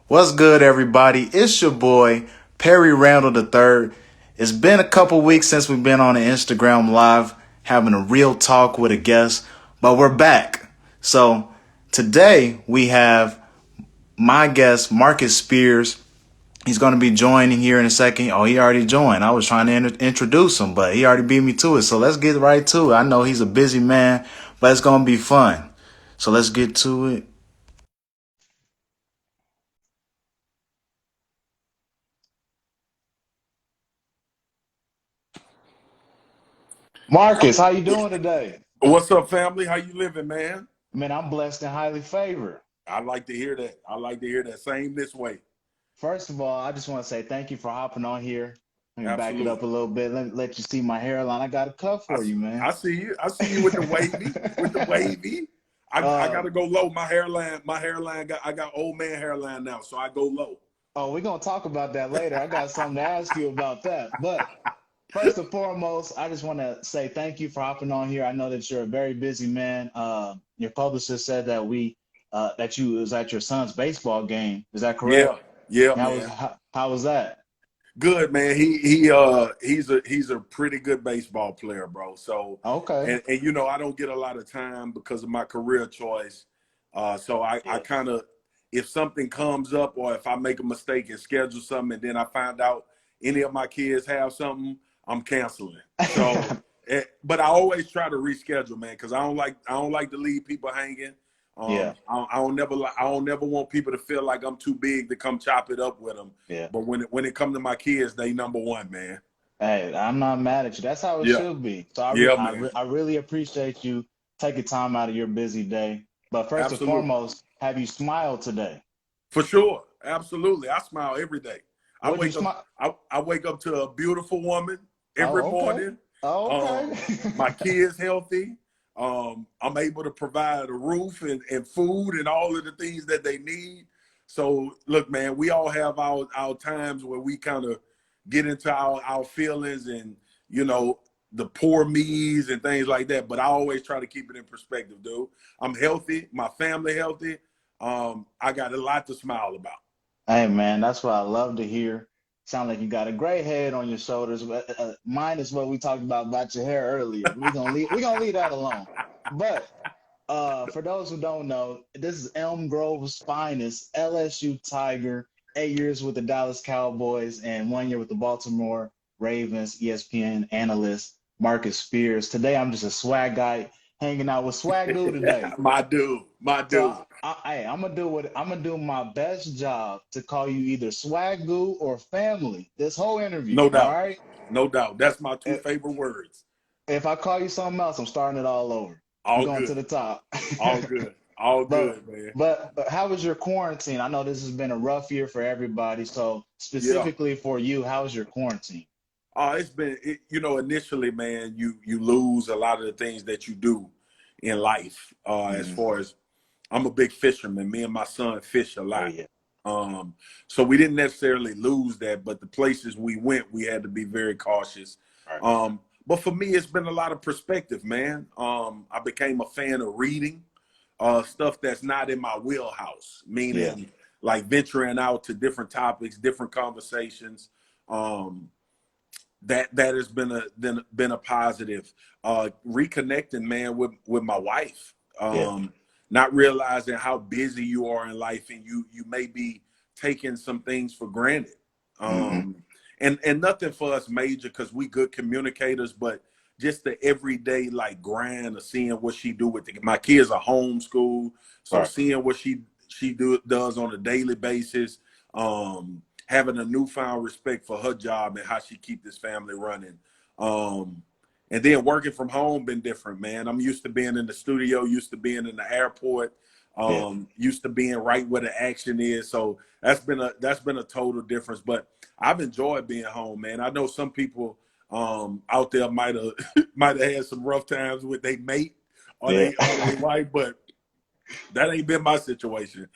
What's good, everybody? It's your boy, Perry Randle III. It's been a couple weeks since we've been on an Instagram Live having a real talk with a guest, but we're back. So today we have my guest, Marcus Spears. He's going to be joining here in a second. Oh, he already joined. I was trying to introduce him, but he already beat me to it. So let's get right to it. I know he's a busy man, but it's going to be fun. So let's get to it. Marcus, how you doing today? What's up, family? How you living, man? Man, I'm blessed and highly favored. I like to hear that. I like to hear that. Same this way. First of all, I just want to say thank you for hopping on here. Let me back it up Absolutely. a little bit. Let you see my hairline. I got a cut I, for you, man. I see you. I see you with the wavy. With the wavy. I uh, gotta go low. My hairline I got old man hairline now, so I go low. oh, we're gonna talk about that later. I got something to ask you about that. But first and foremost, I just want to say thank you for hopping on here. I know that you're a very busy man. Your publicist said that that you was at your son's baseball game. Is that Yeah, correct? yeah, How was man. how was that? Good, man. He's a pretty good baseball player, bro. So Okay. and I don't get a lot of time because of my career choice. So I Yeah. kind of, if something comes up or if I make a mistake and schedule something and then I find out any of my kids have something, I'm canceling. So but I always try to reschedule, man, because I don't like to leave people hanging. Yeah. I don't never want people to feel like I'm too big to come chop it up with them. Yeah. But when it comes to my kids, they number one, man. Hey, I'm not mad at you. That's how it Yeah, should be. So yeah, man. I really appreciate you taking time out of your busy day. But first and Absolutely, foremost, have you smiled today? for sure, absolutely. I smile every day. I What did you wake up. smile? I wake up to a beautiful woman every Oh, okay. morning. Oh, Um, my okay. kids healthy. I'm able to provide a roof and food and all of the things that they need. So look, man, we all have our times where we kind of get into our feelings and you know the poor me's and things like that. But I always try to keep it in perspective, dude. I'm healthy, my family healthy. I got a lot to smile about. Hey, man, that's what I love to hear. Sound like you got a gray head on your shoulders, but mine is what we talked about your hair earlier. We're gonna leave that alone. But for those who don't know, this is Elm Grove's finest, LSU Tiger, 8 years with the Dallas Cowboys and 1 year with the Baltimore Ravens, ESPN analyst Marcus Spears. Today, I'm just a swag guy hanging out with swag dude today. My dude, my So dude. I'm gonna do what I'm gonna do my best job to call you either swag goo or family this whole interview. No All doubt. right. No doubt. That's my two If, favorite words. if I call you something else, I'm starting it all over. We're All going good. to the top. All good. All but good, man. but how was your quarantine? I know this has been a rough year for everybody. So Yeah. specifically for you, how was your quarantine? It's been, initially, man, you lose a lot of the things that you do in life. As Mhm. far as I'm a big fisherman, me and my son fish a Oh lot. yeah. So we didn't necessarily lose that, but the places we went, we had to be very cautious. All right. But for me, it's been a lot of perspective, man. I became a fan of reading stuff that's not in my wheelhouse, Yeah. meaning like venturing out to different topics, different conversations. Um, that has been a positive. Reconnecting, man, with my wife. Yeah. Not realizing how busy you are in life, and you may be taking some things for granted. Hmm. Um, and nothing for us major because we good communicators, but just the everyday like grind of seeing what she do with my kids are homeschooled, All so right. seeing what she does on a daily basis. Having a newfound respect for her job and how she keep this family running. Um, and then working from home been different, man. I'm used to being in the studio, used to being in the airport, Yeah. used to being right where the action is. So that's been a total difference. But I've enjoyed being home, man. I know some people out there might have might have had some rough times with their mate Yeah. or they wife, but that ain't been my situation.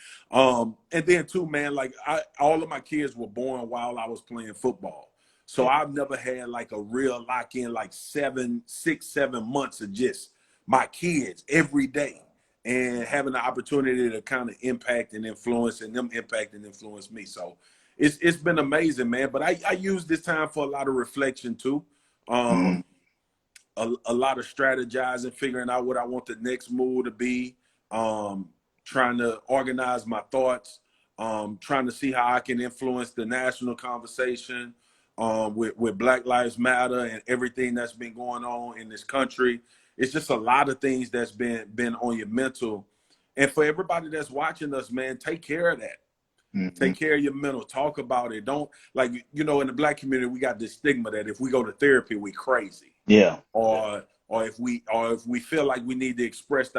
And then too, man, like all of my kids were born while I was playing football. So Yeah. I've never had like a real lock in like 6, 7 months of just my kids every day. and having the opportunity to kind of impact and influence, and them impact and influence me. So it's been amazing, man. But I use this time for a lot of reflection too. Mm-hmm. A lot of strategizing, figuring out what I want the next move to be, trying to organize my thoughts, trying to see how I can influence the national conversation with Black Lives Matter and everything that's been going on in this country. It's just a lot of things that's been on your mental. And for everybody that's watching us, man, take care of that. Mm-hmm. Take care of your mental. Talk about it. Don't, like, in the Black community, we got this stigma that if we go to therapy, we crazy. Yeah. Or if we feel like we need to express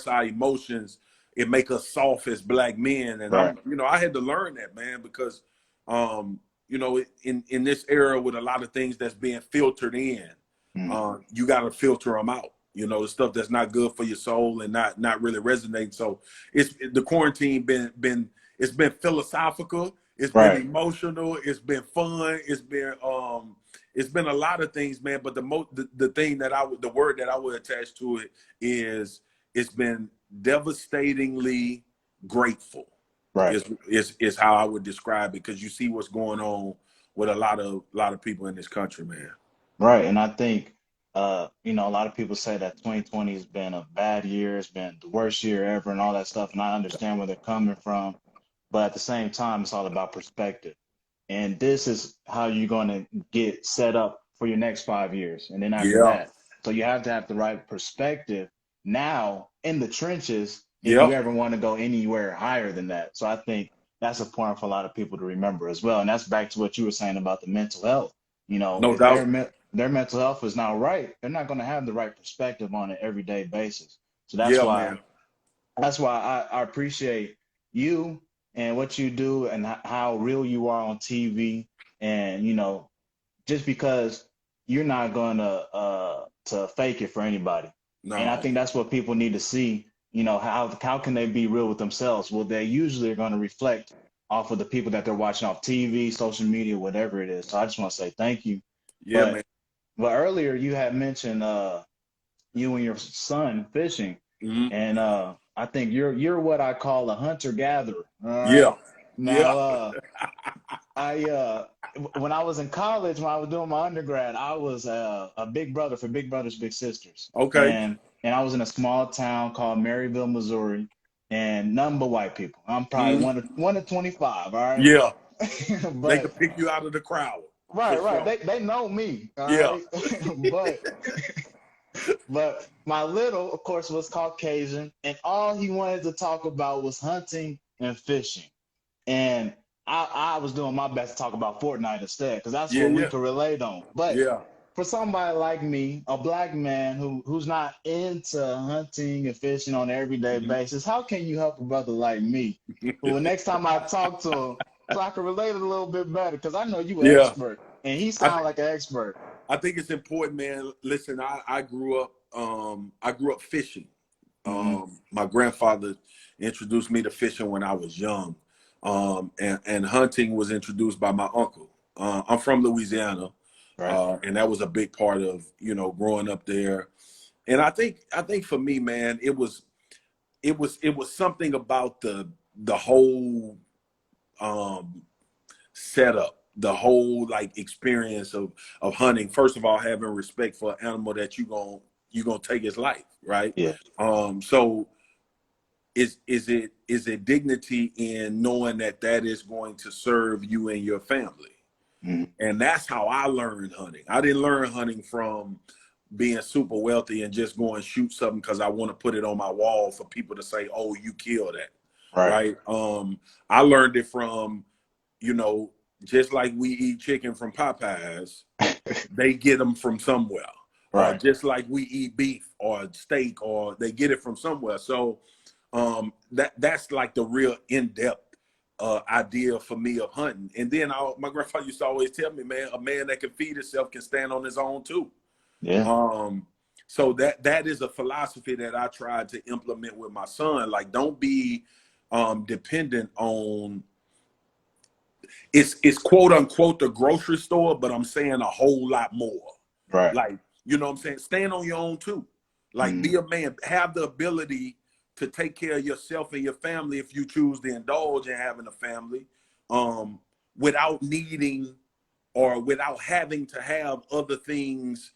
our emotions, it make us soft as Black men. And Right. I had to learn that, man, because in this era with a lot of things that's being filtered in, you got to filter them out. The stuff that's not good for your soul and not really resonating. So the quarantine it's been philosophical, it's been Right. emotional, it's been fun, it's been a lot of things, man. But the thing the word that I would attach to it is it's been devastatingly grateful. Right. Is how I would describe it, because you see what's going on with a lot of people in this country, man. Right. And I think, a lot of people say that 2020 has been a bad year, it's been the worst year ever, and all that stuff. And I understand where they're coming from. But at the same time, it's all about perspective. And this is how you're going to get set up for your next 5 years. And then after Yeah. that, so you have to have the right perspective now in the trenches if you Yep. ever want to go anywhere higher than that. So I think that's important for a lot of people to remember as well. And that's back to what you were saying about the mental health. No If doubt. their mental health is not right, they're not going to have the right perspective on an everyday basis. So Yeah, man. that's why I appreciate you and what you do and how real you are on TV. And just because you're not going to fake it for anybody. And I No. think that's what people need to see. How can they be real with themselves? Well, they usually are going to reflect off of the people that they're watching off TV, social media, whatever it is. So I just want to say thank you. Yeah, man. But earlier you had mentioned you and your son fishing, Mm-hmm. and I think you're what I call a hunter gatherer. All Yeah. right. Yeah. Now, I when I was in college, when I was doing my undergrad, I was a big brother for Big Brothers Big Sisters, Okay. and I was in a small town called Maryville, Missouri, and none but white people. I'm probably Mm-hmm. one of 25. All right, Yeah. They but could pick you out of the crowd for right, sure. they know me. All Yeah. right, but my little, of course, was Caucasian, and all he wanted to talk about was hunting and fishing. And I was doing my best to talk about Fortnite instead, because that's Yeah. what we Yeah. could relate on. But Yeah. for somebody like me, a Black man who's not into hunting and fishing on an everyday basis, how can you help a brother like me? Well, next time I talk to him, so I can relate it a little bit better, because I know you an Yeah. expert, and he I sounds like an expert. I think it's important, man. Listen, I grew up fishing. Mm-hmm. My grandfather introduced me to fishing when I was young. And hunting was introduced by my uncle. I'm from Louisiana, Right. and that was a big part of growing up there. And I think for me, man, it was something about the whole um, setup, the whole like experience of hunting. First of all, having respect for an animal that you gonna take his life, right? Yeah. So is it dignity in knowing that is going to serve you and your family? Mm-hmm. And that's how I learned hunting. I didn't learn hunting from being super wealthy and just go and shoot something because I want to put it on my wall for people to say, "Oh, you killed that," Right. right? I learned it from, you know, just like we eat chicken from Popeyes, they get them from somewhere. Right. Just like we eat beef or steak, or they get it from somewhere. So that's like the real in-depth idea for me of hunting. And then my grandfather used to always tell me, man, a man that can feed himself can stand on his own too. Yeah. So that is a philosophy that I tried to implement with my son. Like, don't be dependent on it's quote unquote the grocery store, but I'm saying a whole lot more. Right. Like, you know what I'm saying? Stand on your own too. Like, Mm-hmm. be a man, have the ability to take care of yourself and your family if you choose to indulge in having a family, without needing or without having to have other things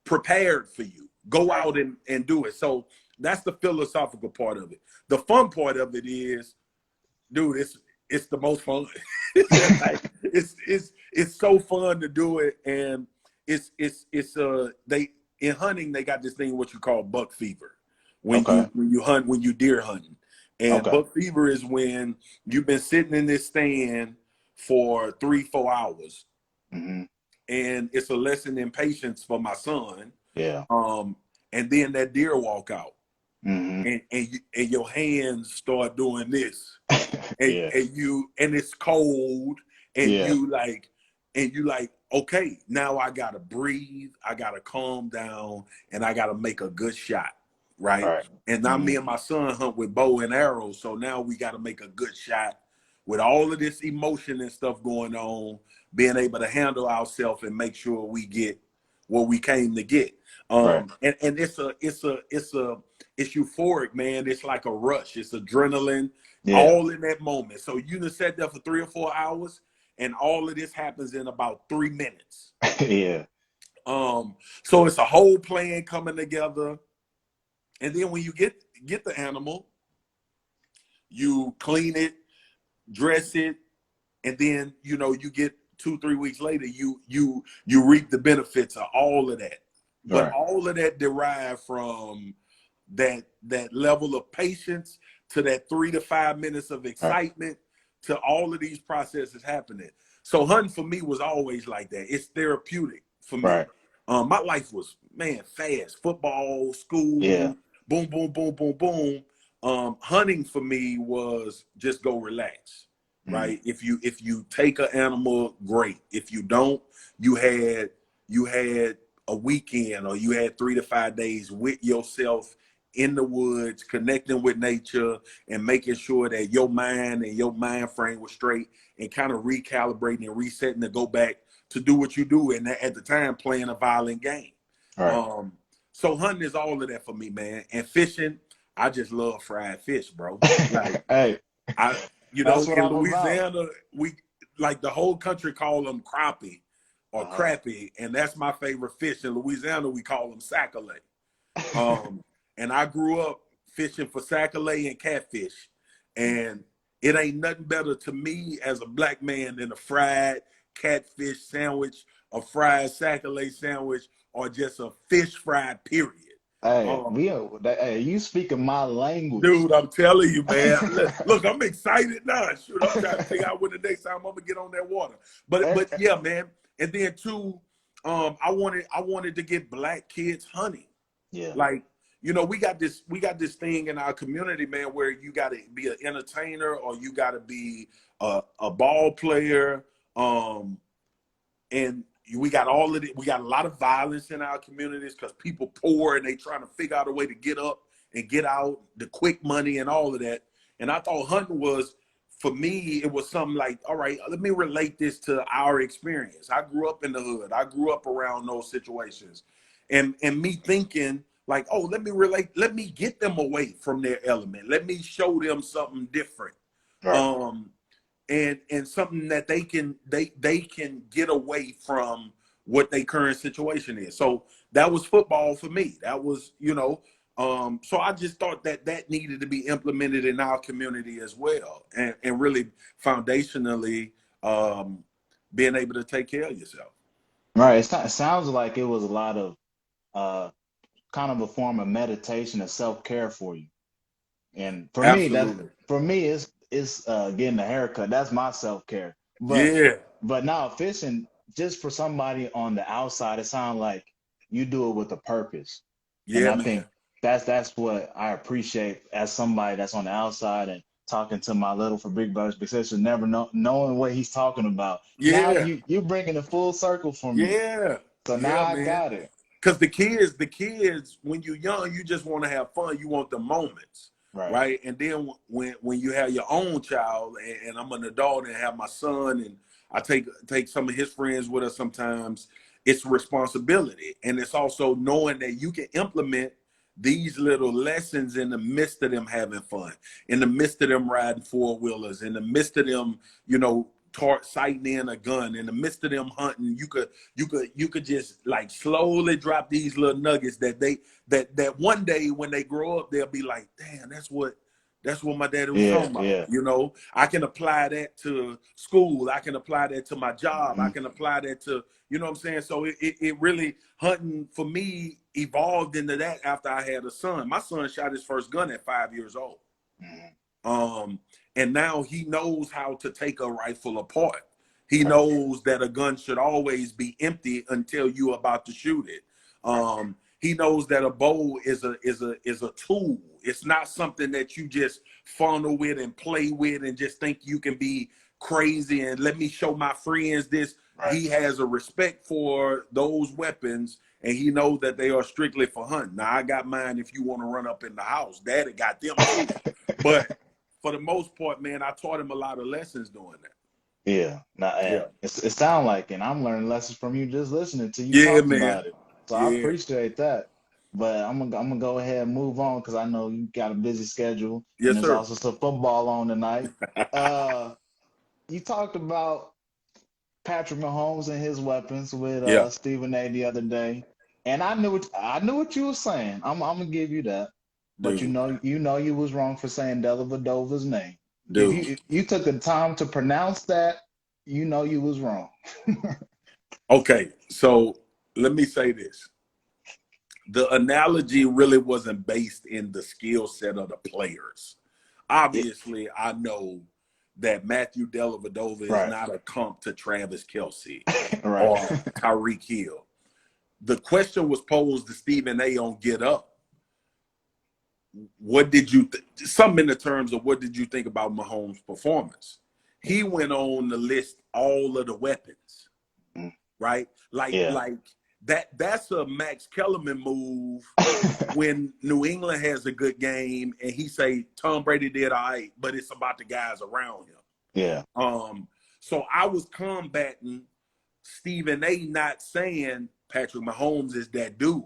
prepared for you. Go out and do it. So that's the philosophical part of it. The fun part of it is, dude, it's the most fun. Like, it's so fun to do it, and it's they in hunting they got this thing what you call buck fever when you deer hunting, and buck fever is when you've been sitting in this stand for 3-4 hours, and it's a lesson in patience for my son. Yeah. And then that deer walk out, and your hands start doing this, and it's cold, and you like, okay, now I gotta breathe, I gotta calm down, and I gotta make a good shot, right? And now me and my son hunt with bow and arrows, so now we gotta make a good shot with all of this emotion and stuff going on, being able to handle ourselves and make sure we get what we came to get. And it's euphoric, man. It's like a rush. It's adrenaline, all in that moment. So you done sat there for 3 or 4 hours, and all of this happens in about 3 minutes. So it's a whole plan coming together. And then when you get the animal, you clean it, dress it, and then you get 2-3 weeks later, you reap the benefits of all of that. But all of that derived from that level of patience, to that 3 to 5 minutes of excitement, to all of these processes happening. So hunting for me was always like that. It's therapeutic for me. My life was, man, fast. Football, school, boom, boom, boom, boom, boom. Hunting for me was just go relax. Right. If you take an animal, great. If you don't, you had a weekend, or you had 3 to 5 days with yourself in the woods, connecting with nature, and making sure that your mind and your mind frame was straight, and kind of recalibrating and resetting to go back to do what you do. And at the time, playing a violent game. So hunting is all of that for me, man. And fishing, I just love fried fish, bro. Like, in Louisiana, we like the whole country call them crappie or crappie, and that's my favorite fish. In Louisiana, we call them sac-a-lait. And I grew up fishing for sac-a-lait and catfish, and it ain't nothing better to me as a black man than a fried catfish sandwich, a fried sac-a-lait sandwich, or just a fish fried, period. Hey, you speaking my language, dude. I'm telling you, man. Look, I'm excited now. Shoot, I'm trying to figure out when the next time I'm gonna get on that water. But yeah, man. And then too, I wanted to get black kids hunting. Like, we got this thing in our community, man, where you got to be an entertainer, or you got to be a ball player, and we got all of it. We got a lot of violence in our communities because people poor and they trying to figure out a way to get up and get out, the quick money and all of that. And I thought hunting was, for me, it was something like, all right, let me relate this to our experience. I grew up in the hood. I grew up around those situations. And me thinking like, oh, let me get them away from their element. Let me show them something different. And something that they can get away from what their current situation is. So that was football for me. That was, so I just thought that needed to be implemented in our community as well. And really foundationally, being able to take care of yourself. Right. It sounds like it was a lot of kind of a form of meditation and self-care for you. And for me, it's getting a haircut. That's my self-care. But now fishing, just for somebody on the outside, it sounds like you do it with a purpose. And I think that's what I appreciate as somebody that's on the outside and talking to my little for big brothers, because you never knowing what he's talking about. Now you bringing it full circle for me. So now I got it. Because the kids, when you're young, you just want to have fun. You want the moments, right? And then when you have your own child, and I'm an adult and have my son, and I take some of his friends with us sometimes, it's responsibility. And it's also knowing that you can implement these little lessons in the midst of them having fun, in the midst of them riding four-wheelers, in the midst of them, sighting in a gun, in the midst of them hunting, you could just like slowly drop these little nuggets that one day when they grow up, they'll be like, damn, that's what my daddy was talking about. Yeah. I can apply that to school. I can apply that to my job. I Mm-hmm. can apply that to, you know what I'm saying? So it really, hunting for me evolved into that after I had a son. My son shot his first gun at 5 years old. Mm-hmm. And now he knows how to take a rifle apart. He knows that a gun should always be empty until you're about to shoot it. He knows that a bow is a tool. It's not something that you just funnel with and play with and just think you can be crazy and let me show my friends this. Right. He has a respect for those weapons, and he knows that they are strictly for hunting. Now, I got mine if you want to run up in the house. Daddy got them too. But for the most part, man, I taught him a lot of lessons doing that. Yeah. It sounds like, and I'm learning lessons from you just listening to you Yeah, talking man. about it. So I appreciate that. But I'm gonna go ahead and move on because I know you got a busy schedule. Yes, and there's sir. also some football on tonight. You talked about Patrick Mahomes and his weapons with Stephen A. the other day, and I knew what you were saying. I'm gonna give you that, but Dude. you was wrong for saying Dellavedova's name. Dude. If you took the time to pronounce that, you was wrong. Okay, so let me say this. The analogy really wasn't based in the skill set of the players. Obviously, I know that Matthew Dellavedova is not a comp to Travis Kelce or Tyreek Hill. The question was posed to Stephen A. on Get Up. What did you something in the terms of what did you think about Mahomes' performance? He went on to list all of the weapons, right? Like that's a Max Kellerman move when New England has a good game and he say Tom Brady did all right, but it's about the guys around him. Yeah. So I was combating Stephen A. not saying Patrick Mahomes is that dude.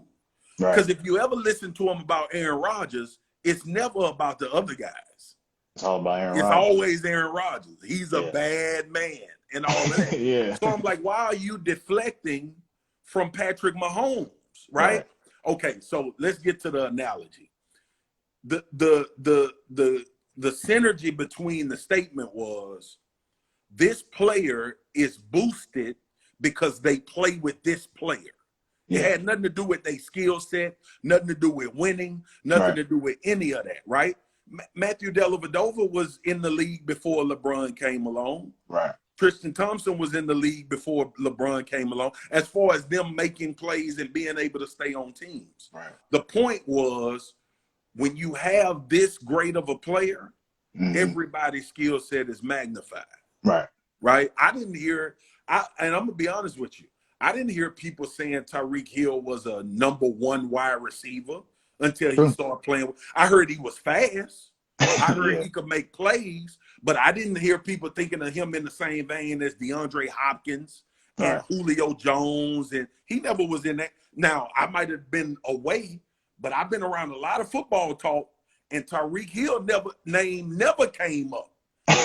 Because if you ever listen to him about Aaron Rodgers, it's never about the other guys. It's all about Aaron It's Rodgers. Always Aaron Rodgers. He's a bad man and all of that. Yeah. So I'm like, why are you deflecting from Patrick Mahomes, right? Okay, so let's get to the analogy. The synergy between the statement was this player is boosted because they play with this player. It had nothing to do with their skill set, nothing to do with winning, nothing to do with any of that, right? Matthew Dellavedova was in the league before LeBron came along. Right. Tristan Thompson was in the league before LeBron came along, as far as them making plays and being able to stay on teams. Right. The point was, when you have this great of a player, everybody's skill set is magnified. Right. Right? I didn't hear, and I'm going to be honest with you, I didn't hear people saying Tyreek Hill was a number one wide receiver until he started playing. I heard he was fast. I heard he could make plays, but I didn't hear people thinking of him in the same vein as DeAndre Hopkins and Julio Jones, and he never was in that. Now, I might have been away, but I've been around a lot of football talk, and Tyreek Hill never came up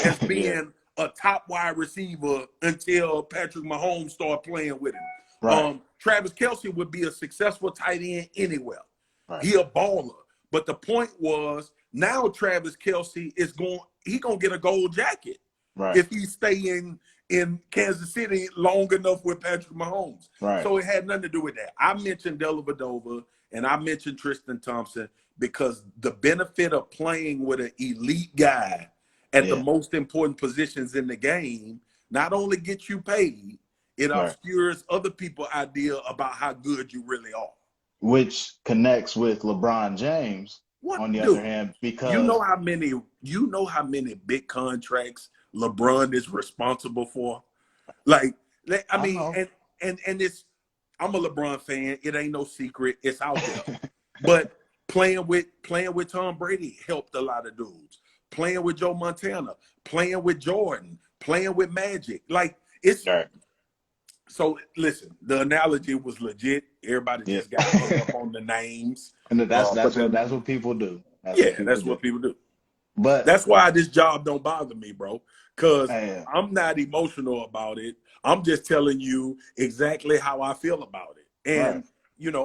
as being a top wide receiver until Patrick Mahomes started playing with him. Right. Travis Kelce would be a successful tight end anywhere. Right. He a baller. But the point was, now Travis Kelce is going to get a gold jacket if he stay in Kansas City long enough with Patrick Mahomes. Right. So it had nothing to do with that. I mentioned Dellavedova and I mentioned Tristan Thompson because the benefit of playing with an elite guy at the most important positions in the game not only gets you paid, it obscures other people's idea about how good you really are. Which connects with LeBron James on the other hand, because you know how many big contracts LeBron is responsible for. Like, I mean, and it's, I'm a LeBron fan. It ain't no secret. It's out there. But playing with Tom Brady helped a lot of dudes. Playing with Joe Montana, playing with Jordan, playing with Magic. Like, it's So listen, the analogy was legit. Everybody Yeah. just got hung up on the names. And that's But that's what people do. That's what yeah, people that's do. what people do. But That's why this job don't bother me, bro. Because hey, I'm not emotional about it. I'm just telling you exactly how I feel about it. right, And,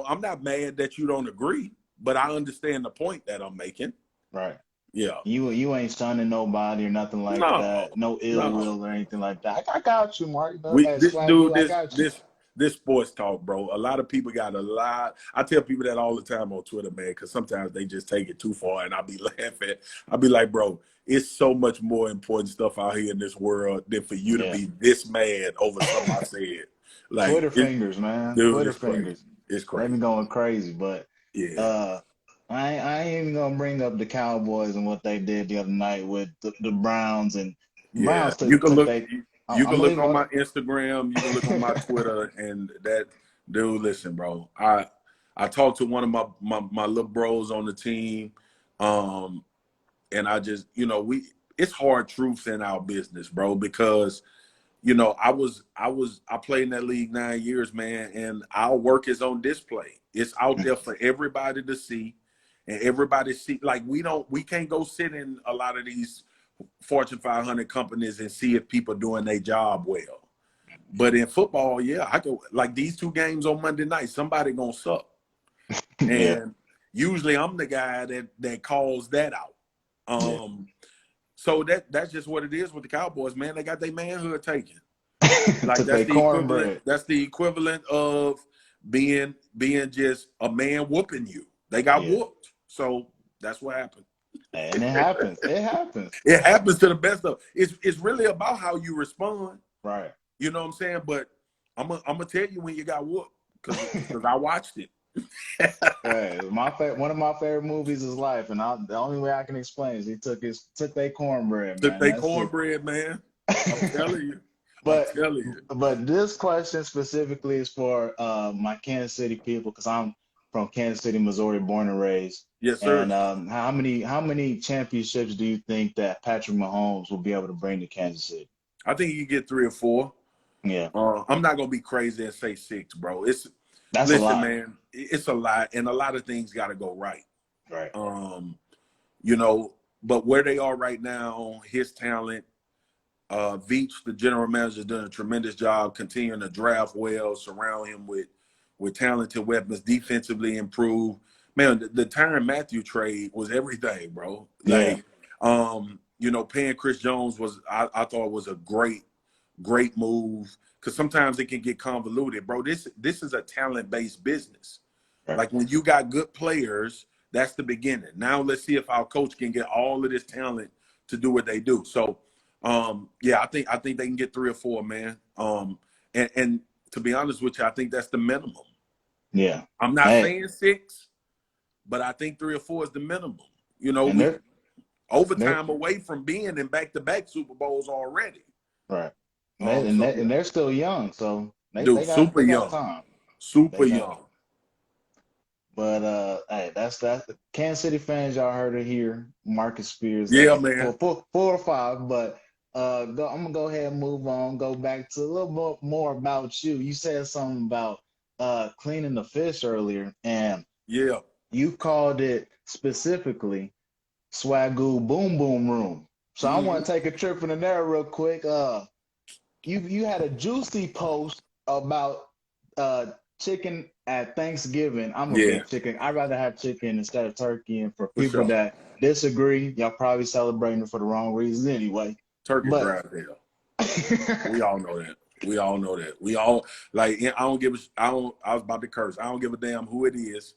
I'm not mad that you don't agree, but I understand the point that I'm making. right. Yeah. You ain't shunning nobody or nothing like No, that. No ill no. will or anything like that. I got you, Mark. Hey, Dude, Swagoo, I got you. this sports talk, bro. A lot of people got a lot. I tell people that all the time on Twitter, man, because sometimes they just take it too far, and I'll be laughing. I'll be like, bro, it's so much more important stuff out here in this world than for you to Yeah. be this mad over something I said. Like, Twitter fingers, man. dude, Twitter it's crazy. fingers. It's They crazy. been going crazy. But Yeah, uh I ain't even gonna bring up the Cowboys and what they did the other night with the Browns and yeah. Browns took they You I'm can gonna look leave on my it. Instagram. You can look on my Twitter, and that dude. Listen, bro. I talked to one of my little bros on the team, um, and I just it's hard truths in our business, bro, because I played in that league 9 years, man, and our work is on display. It's out there for everybody to see, and everybody see. Like we can't go sit in a lot of these Fortune 500 companies and see if people doing their job well. But in football, yeah, I go like these two games on Monday night. Somebody gonna suck, Yeah, and usually I'm the guy that calls that out. yeah. So that's just what it is with the Cowboys, man. They got their manhood taken. Like Took their cornbread. That's the equivalent of being just a man whooping you. They got Yeah. whooped. So that's what happened. And it happens. It happens. It happens to the best of. It's really about how you respond. Right. You know what I'm saying? But I'm gonna tell you when you got whooped because I watched it. Hey, one of my favorite movies is Life, and the only way I can explain is he took their cornbread, Took man. they That's cornbread, man. I'm telling you. I'm but telling you. but this question specifically is for my Kansas City people because I'm from Kansas City, Missouri, born and raised. Yes, sir. And how many championships do you think that Patrick Mahomes will be able to bring to Kansas City? I think you get 3 or 4. Yeah, I'm not gonna be crazy and say 6, bro. that's a Listen, lot. man, it's a lot, and a lot of things got to go right. Right. You know, but where they are right now, his talent, Veach, the general manager, done a tremendous job continuing to draft well, surround him with talented weapons, defensively improve. Man, the Tyrann Mathieu trade was everything, bro. Yeah. Like, paying Chris Jones I thought was a great move because sometimes it can get convoluted, bro. This is a talent-based business. Right. Like when you got good players, that's the beginning. Now let's see if our coach can get all of this talent to do what they do. So, yeah, I think they can get 3 or 4, man. And to be honest with you, I think that's the minimum. Yeah. I'm not Hey, saying 6, but I think 3 or 4 is the minimum. and We they're overtime away from being in back-to-back Super Bowls already. right. So yeah, And they're still young, so dude, super they got young, time. super They got young. But hey, that's the Kansas City fans. Y'all heard it here. Marcus Spears, Yeah, for man. 4 or 5. But I'm gonna go ahead and move on. Go back to a little more about you. You said something about cleaning the fish earlier, and Yeah. you called it specifically Swagoo Boom Boom Room. So I Mm-hmm. want to take a trip in there real quick. You had a juicy post about uh chicken at Thanksgiving. I'm a Yeah, big chicken. I'd rather have chicken instead of turkey. And for for people sure. that disagree, y'all probably celebrating it for the wrong reasons anyway. Turkey But drive hell. We all know that. We all know that. We all like. I don't give. I don't. I was about to curse. I don't give a damn who it is.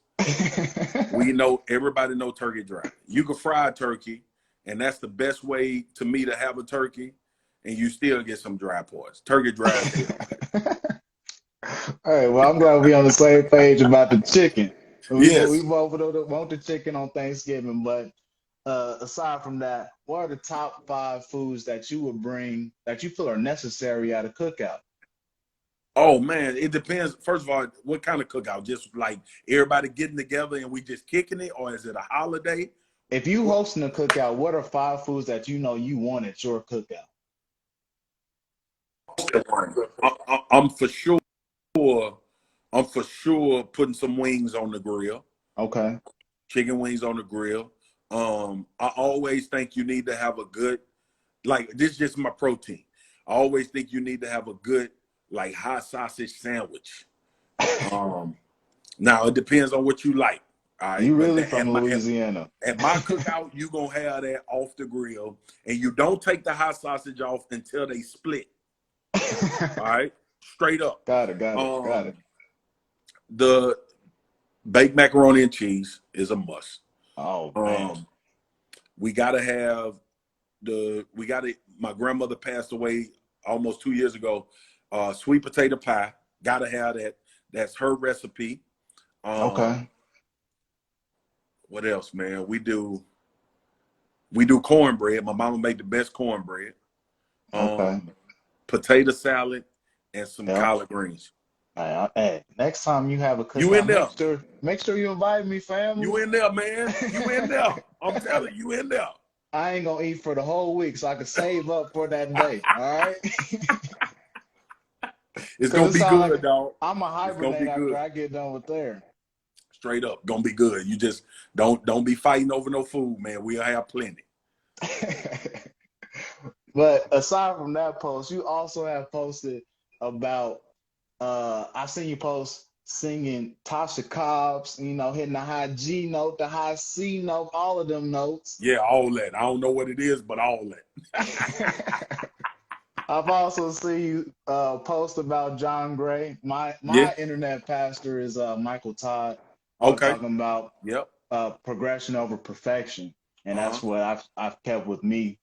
We know everybody know turkey drive. You can fry a turkey, and that's the best way to me to have a turkey, and you still get some dry parts. Turkey drive hell. All right, well, I'm glad we on the same page about the chicken. We Yes. both want the chicken on Thanksgiving, but aside from that, what are the top 5 foods that you would bring that you feel are necessary at a cookout? Oh man, it depends. First of all, what kind of cookout? Just like everybody getting together and we just kicking it, or is it a holiday? If you What? hosting a cookout, what are 5 foods that you know you want at your cookout? said one. I'm for sure. I'm for sure putting some wings on the grill. Okay. Chicken wings on the grill. I always think you need to have a good, like, this is just my protein. I always think you need to have a good, like, hot sausage sandwich. Now it depends on what you like. All right, You but really from Louisiana? at my cookout, you gonna have that off the grill, and you don't take the hot sausage off until they split. All right, straight up. Got it. The baked macaroni and cheese is a must. Oh man. We gotta have my grandmother passed away almost 2 years ago. Sweet potato pie, gotta have that. That's her recipe. Okay. What else, man? We do cornbread. My mama make the best cornbread. Okay. Potato salad and some collard greens. Hey, next time you have a cookout, You in there? Make sure you invite me, family. You in there, man? You in there? I'm telling you, in there. I ain't gonna eat for the whole week, so I can save up for that day. All right. It's gonna be good, like dog. I'm a hibernate after I get done with there. Straight up, gonna be good. You just don't be fighting over no food, man. We'll have plenty. But aside from that post, you also have posted about I've seen you post singing Tasha Cobb's, hitting the high G note, the high C note, all of them notes. Yeah, all that. I don't know what it is, but all that. I've also seen you post about John Gray. My internet pastor is Michael Todd. Okay. Talking about progression over perfection, and that's what I've kept with me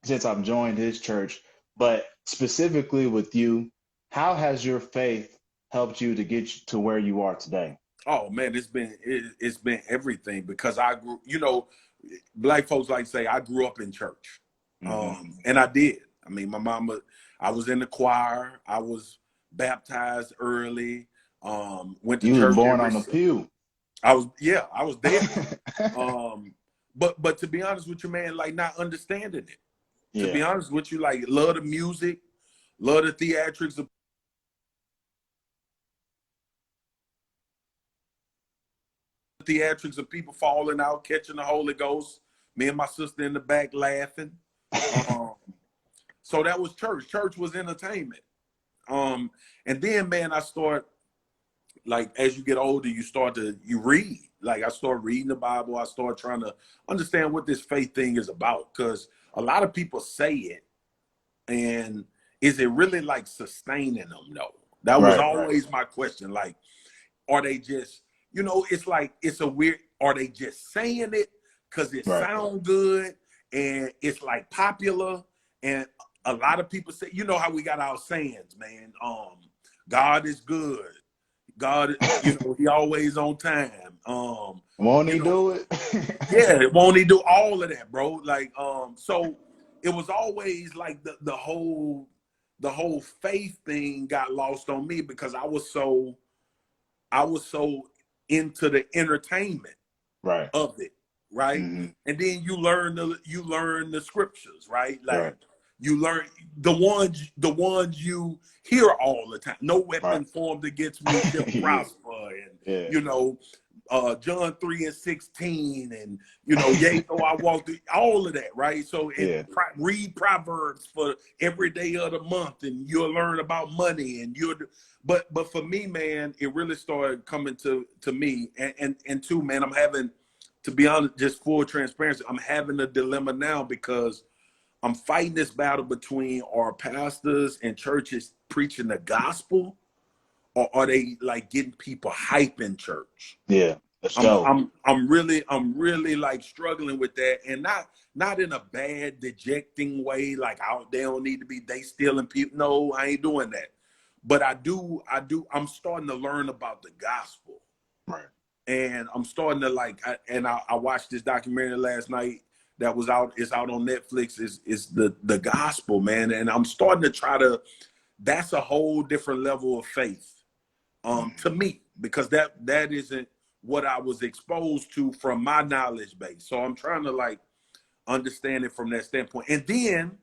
since I've joined his church. But specifically with you, how has your faith helped you to get you to where you are today? Oh man, it's been everything, because I grew. Black folks like to say I grew up in church, and I did. I mean, my mama. I was in the choir. I was baptized early. Went to church. You was born on the pew. I was there. But to be honest with you, man, like, not understanding it. To be honest with you, like, love the music, love the theatrics of people falling out, catching the Holy Ghost. Me and my sister in the back laughing. So that was church. Church was entertainment. And then, man, I start, like, as you get older, you read. Like, I start reading the Bible. I start trying to understand what this faith thing is about, because a lot of people say it, and is it really, like, sustaining them? No. That was always my question. Like, are they just, it's like, it's a weird, are they just saying it because it sounds good and it's, like, popular? And a lot of people say, how we got our sayings, man. God is good. God, he always on time. Won't he do it? Yeah, won't he do all of that, bro? Like, so it was always like the whole faith thing got lost on me, because I was so into the entertainment of it, right? Mm-hmm. And then you learn the scriptures, right? Like, you learn the ones you hear all the time. No weapon formed against me shall prosper, and John 3:16, and yea though I walk through, all of that, right? So read Proverbs for every day of the month, and you'll learn about money, and but for me, man, it really started coming to me, and too, man, I'm having, to be honest, just full transparency, I'm having a dilemma now, because I'm fighting this battle between, our pastors and churches preaching the gospel, or are they, like, getting people hype in church? Yeah, let's go. I'm really like struggling with that, and not in a bad, dejecting way, like, they don't need to be, they stealing people. No, I ain't doing that. But I'm starting to learn about the gospel. Right. And I'm starting to, like, I watched this documentary last night that was out. It's out on Netflix. Is the gospel, man. And I'm starting to try to. That's a whole different level of faith, to me, because that isn't what I was exposed to from my knowledge base. So I'm trying to, like, understand it from that standpoint. And then,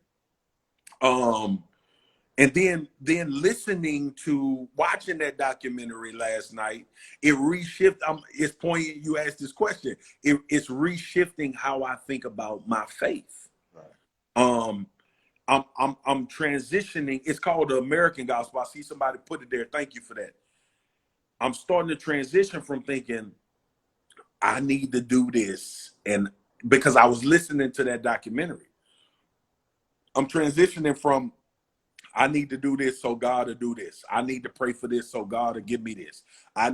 And then watching that documentary last night, it reshift. It's poignant you asked this question. It's reshifting how I think about my faith. Right. I'm transitioning. It's called the American gospel. I see somebody put it there. Thank you for that. I'm starting to transition from thinking I need to do this, and because I was listening to that documentary, I'm transitioning from I need to do this so God will do this. I need to pray for this so God will give me this. I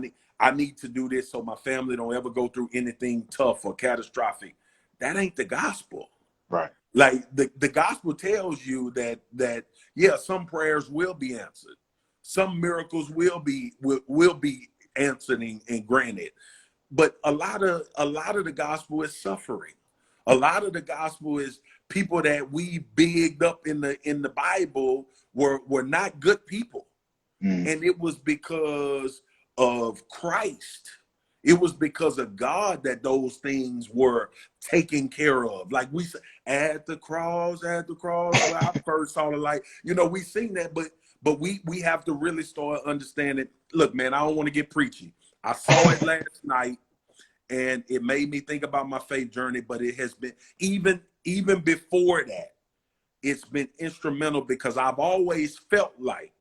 need to do this so my family don't ever go through anything tough or catastrophic. That ain't the gospel. Right. Like the gospel tells you that yeah, some prayers will be answered. Some miracles will be answered and granted. But a lot of the gospel is suffering. A lot of the gospel is people that we bigged up in the Bible were not good people. And it was because of Christ. It was because of God that those things were taken care of. Like we said, at the cross, where I first saw the light. We sing that, but we have to really start understanding. Look, man, I don't want to get preachy. I saw it last night, and it made me think about my faith journey. But it has been even before that, it's been instrumental because I've always felt like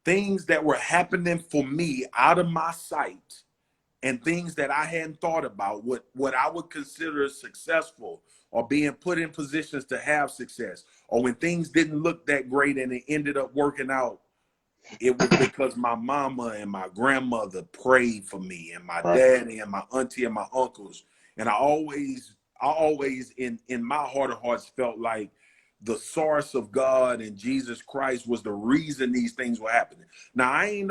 things that were happening for me out of my sight and things that I hadn't thought about, what I would consider successful or being put in positions to have success, or when things didn't look that great and it ended up working out, it was because my mama and my grandmother prayed for me, and my daddy and my auntie and my uncles. And I always in my heart of hearts felt like the source of God and Jesus Christ was the reason these things were happening. Now I ain't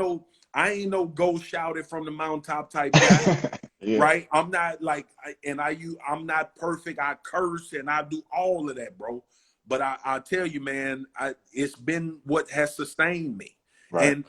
no go shout it from the mountaintop type guy. Yeah. Right? I'm not like, I'm not perfect. I curse and I do all of that, bro. But I tell you, man, it's been what has sustained me. Right.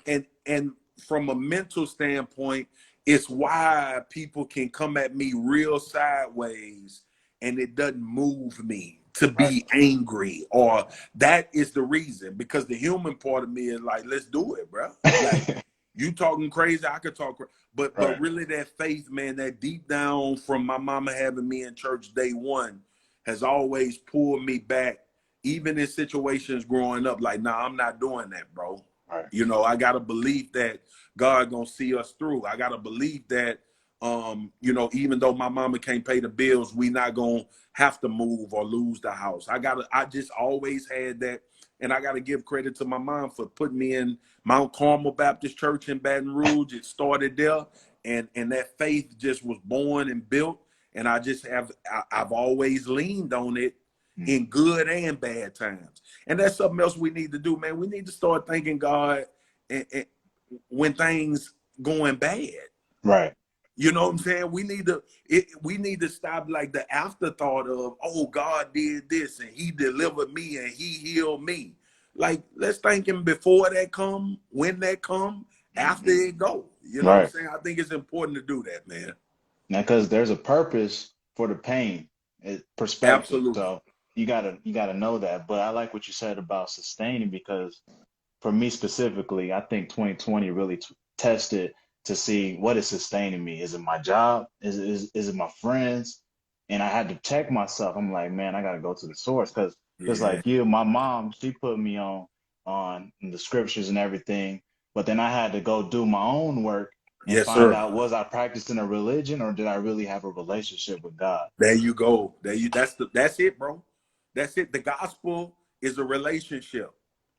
And from a mental standpoint, it's why people can come at me real sideways and it doesn't move me to be angry, or that is the reason, because the human part of me is like, let's do it, bro. Like, you talking crazy, I could talk crazy. But really that faith, man, that deep down from my mama having me in church day one has always pulled me back, even in situations growing up. Like, nah, I'm not doing that, bro. Right. I got to believe that God gonna see us through. I got to believe that, even though my mama can't pay the bills, we not gonna have to move or lose the house. I just always had that. And I got to give credit to my mom for putting me in Mount Carmel Baptist Church in Baton Rouge. It started there, and that faith just was born and built. And I've always leaned on it in good and bad times. And that's something else we need to do, man. We need to start thanking God and when things going bad. Right. You know what I'm saying? We need to stop like the afterthought of, oh, God did this and he delivered me and he healed me. Like, let's thank him before that come, when that come, after it go. You know what I'm saying? I think it's important to do that, man. Now, because there's a purpose for the pain, perspective. Absolutely. So you gotta know that. But I like what you said about sustaining, because for me specifically, I think 2020 really tested to see what is sustaining me. Is it my job? Is it my friends? And I had to check myself. I'm like, man, I got to go to the source, because just like you, my mom, she put me on the scriptures and everything. But then I had to go do my own work and find out, was I practicing a religion or did I really have a relationship with God? There you go. That's it, bro. That's it. The gospel is a relationship.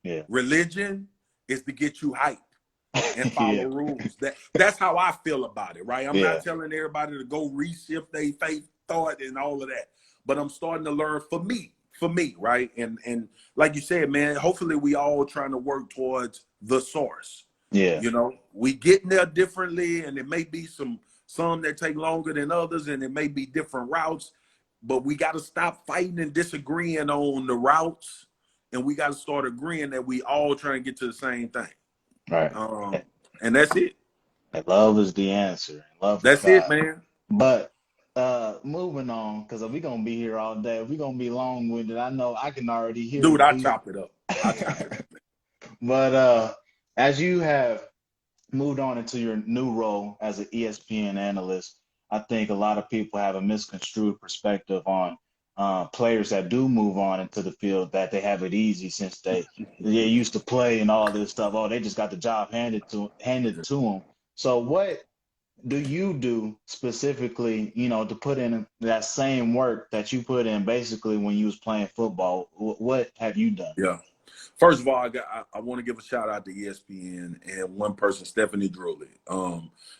Yeah. Religion is to get you hyped and follow rules. That's how I feel about it, right? I'm not telling everybody to go reshift their faith thought and all of that, but I'm starting to learn for me, right? And like you said, man, hopefully we all trying to work towards the source. Yeah. We getting there differently, and it may be some that take longer than others, and it may be different routes, but we got to stop fighting and disagreeing on the routes, and we got to start agreeing that we all trying to get to the same thing. Right. And that's it. And love is the answer. Love. That's it, man. But moving on, because we're gonna be here all day. We're gonna be long-winded. I know I can already hear Dude, I chop it up. But as you have moved on into your new role as an ESPN analyst, I think a lot of people have a misconstrued perspective on players that do move on into the field, that they have it easy since they used to play and all this stuff. Oh, they just got the job handed to them. So what do you do specifically, to put in that same work that you put in basically when you was playing football? What have you done? Yeah. First of all, I want to give a shout out to ESPN and one person, Stephanie Drewley.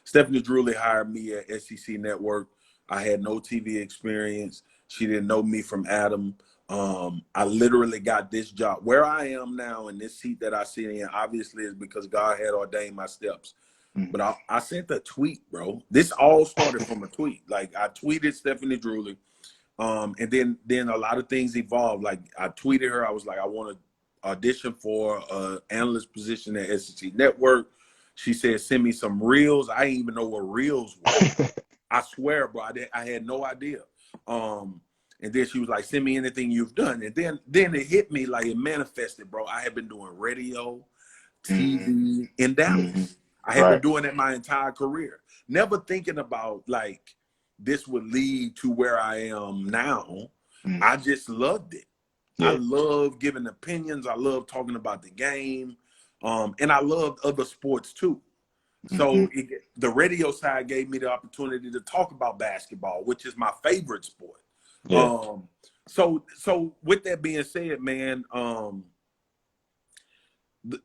Stephanie Drewley hired me at SEC Network. I had no TV experience. She didn't know me from Adam. I literally got this job. Where I am now in this seat that I sit in, obviously, is because God had ordained my steps. Mm. But I sent a tweet, bro. This all started from a tweet. Like I tweeted Stephanie Drewley. And then a lot of things evolved. Like I tweeted her, I was like, I want to audition for an analyst position at SEC Network. She said, send me some reels. I didn't even know what reels were. I swear, bro, I had no idea. And then she was like, send me anything you've done. And then it hit me like it manifested, bro. I had been doing radio, TV in Mm-hmm. Dallas. I had been Right. doing it my entire career. Never thinking about like this would lead to where I am now. Mm. I just loved it. I Yeah. love giving opinions. I love talking about the game. And I loved other sports too. Mm-hmm. So the radio side gave me the opportunity to talk about basketball, which is my favorite sport. Yeah. So with that being said, man,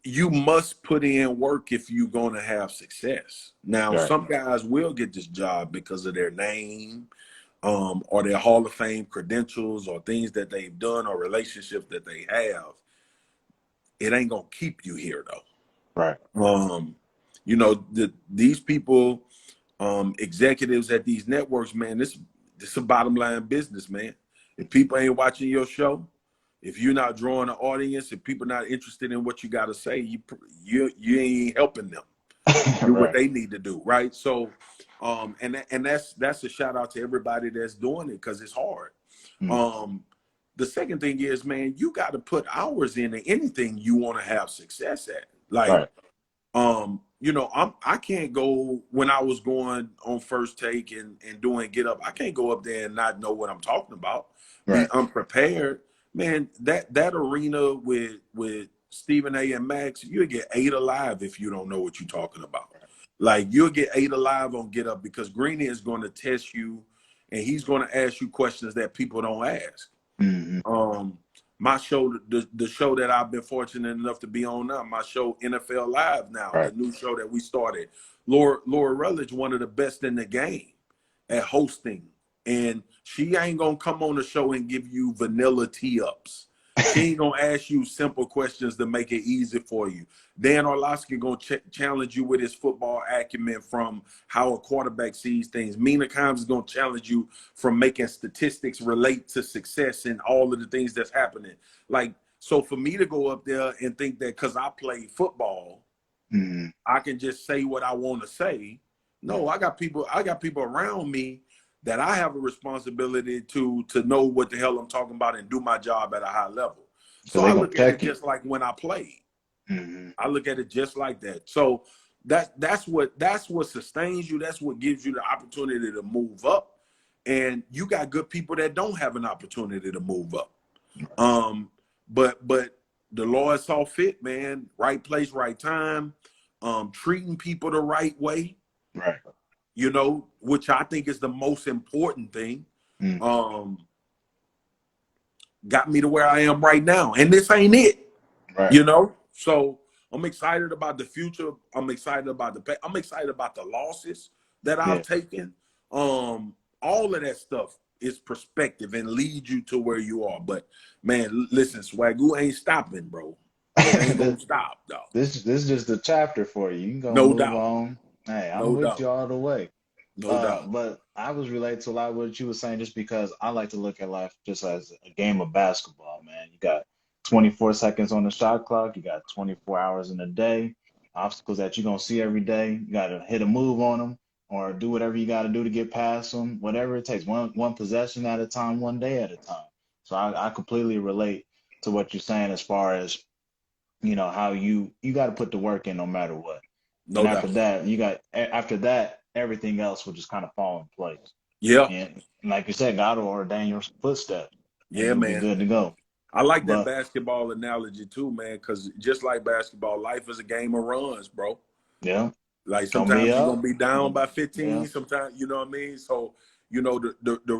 you must put in work if you're going to have success. Now, Right. some guys will get this job because of their name, or their Hall of Fame credentials, or things that they've done, or relationships that they have. It ain't gonna keep you here though. Right. These people, executives at these networks, man, this is a bottom line business, man. If people ain't watching your show, if you're not drawing an audience, if people not interested in what you got to say, you ain't helping them do what Right. they need to do, right? So, and that's a shout out to everybody that's doing it because it's hard. Mm. The second thing is, man, you got to put hours into anything you want to have success at. Like, Right. I can't go when I was going on First Take and doing Get Up. I can't go up there and not know what I'm talking about. Be Right. unprepared, man. That arena with Stephen A. and Max, you'll get ate alive if you don't know what you're talking about. Like you'll get ate alive on Get Up because Greeny is going to test you, and he's going to ask you questions that people don't ask. Mm-hmm. My show, the show that I've been fortunate enough to be on now, my show NFL Live now, the Right. new show that we started. Laura Rutledge, one of the best in the game at hosting, and she ain't gonna come on the show and give you vanilla tee ups. She ain't gonna ask you simple questions to make it easy for you. Dan Orlovsky gonna challenge you with his football acumen from how a quarterback sees things. Mina Kimes is gonna challenge you from making statistics relate to success and all of the things that's happening. Like, so for me to go up there and think that because I play football, Mm-hmm. I can just say what I want to say. No, I got people around me that I have a responsibility to know what the hell I'm talking about and do my job at a high level. So So they I gonna look at it check you. just like when I played. Mm-hmm. I look at it just like that. So that's what sustains you. That's what gives you the opportunity to move up. And you got good people that don't have an opportunity to move up. But the Lord saw fit, man. Right place, right time. Treating people the right way, Right. Which I think is the most important thing. Mm. Got me to where I am right now. And this ain't it, Right. So I'm excited about the future. I'm excited about the losses that I've Yeah. taken. All of that stuff is perspective and leads you to where you are. But man, listen, Swagoo ain't stopping, bro. It ain't gonna this, stop, though. this is just a chapter for you. You can go No move doubt. on. Hey, I'm No with doubt. you all the way. No doubt. But I was related to a lot of what you were saying just because I like to look at life just as a game of basketball, man. You got 24 seconds on the shot clock, you got 24 hours in a day, obstacles that you're going to see every day. You got to hit a move on them or do whatever you got to do to get past them, whatever it takes, one possession at a time, one day at a time. So I completely relate to what you're saying as far as how you got to put the work in no matter what. And No doubt. after that, everything else will just kind of fall in place. Yeah. And like you said, God will ordain your footsteps and Yeah, you'll be man. good to go. I like that But basketball analogy too, man, because just like basketball, life is a game of runs, bro. yeah, Like it's gonna be sometimes you're gonna up. be down by Yeah, 15, sometimes you know what I mean? So, the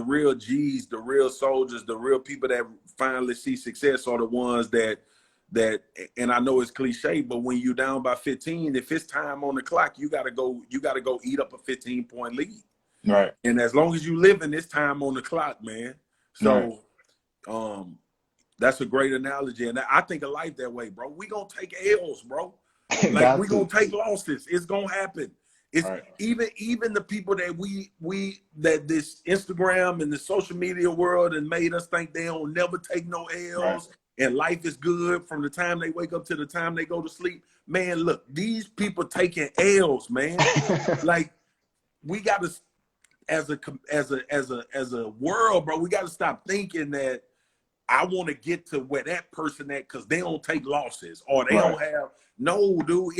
real G's, the real soldiers, the real people that finally see success are the ones that and I know it's cliche, but when you're down by 15, if it's time on the clock, you gotta go eat up a 15-point lead. right, And as long as you live in this time on the clock, man. right. So um that's a great analogy. And I think of life that way, bro. We gonna take L's, bro. Like Got we gonna to. take losses. It's gonna happen. It's Right, even the people that we that this Instagram and the social media world and made us think they don't never take no right. L's and life is good from the time they wake up to the time they go to sleep. Man, look, these people taking L's, man. Like we gotta as a world, bro, we gotta stop thinking that I want to get to where that person at because they don't take losses or they Right, don't have no, dude.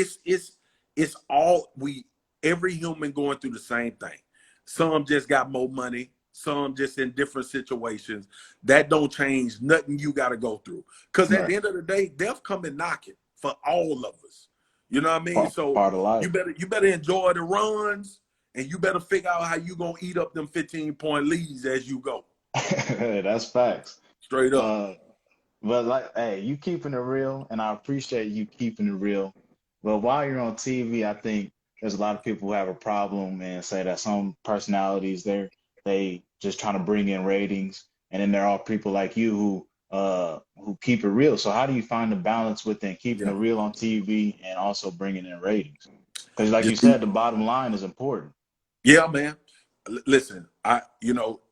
It's all we every human going through the same thing. Some just got more money, some just in different situations. That don't change nothing you got to go through. Because at right. the end of the day, death coming knocking for all of us. You know what I mean? So Part of life. you better enjoy the runs and you better figure out how you gonna eat up them 15-point leads as you go. That's facts. Straight up. Uh, but like, hey, you keeping it real, and I appreciate you keeping it real. But while you're on TV, I think there's a lot of people who have a problem and say that some personalities they just trying to bring in ratings, and then there are people like you who keep it real. So how do you find the balance within keeping Yeah. it real on TV and also bringing in ratings? Because like You you said, the bottom line is important. Yeah, man. Listen,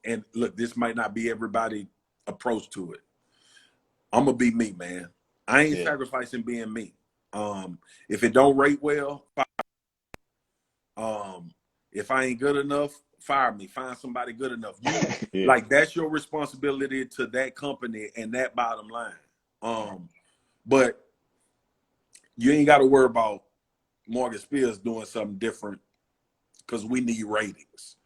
and look, this might not be everybody approach to it. I'm gonna be me, man. I ain't Yeah, sacrificing being me. If it don't rate well, if I ain't good enough, fire me. Find somebody good enough. You yeah, like that's your responsibility to that company and that bottom line. But you ain't got to worry about Morgan Spears doing something different because we need ratings.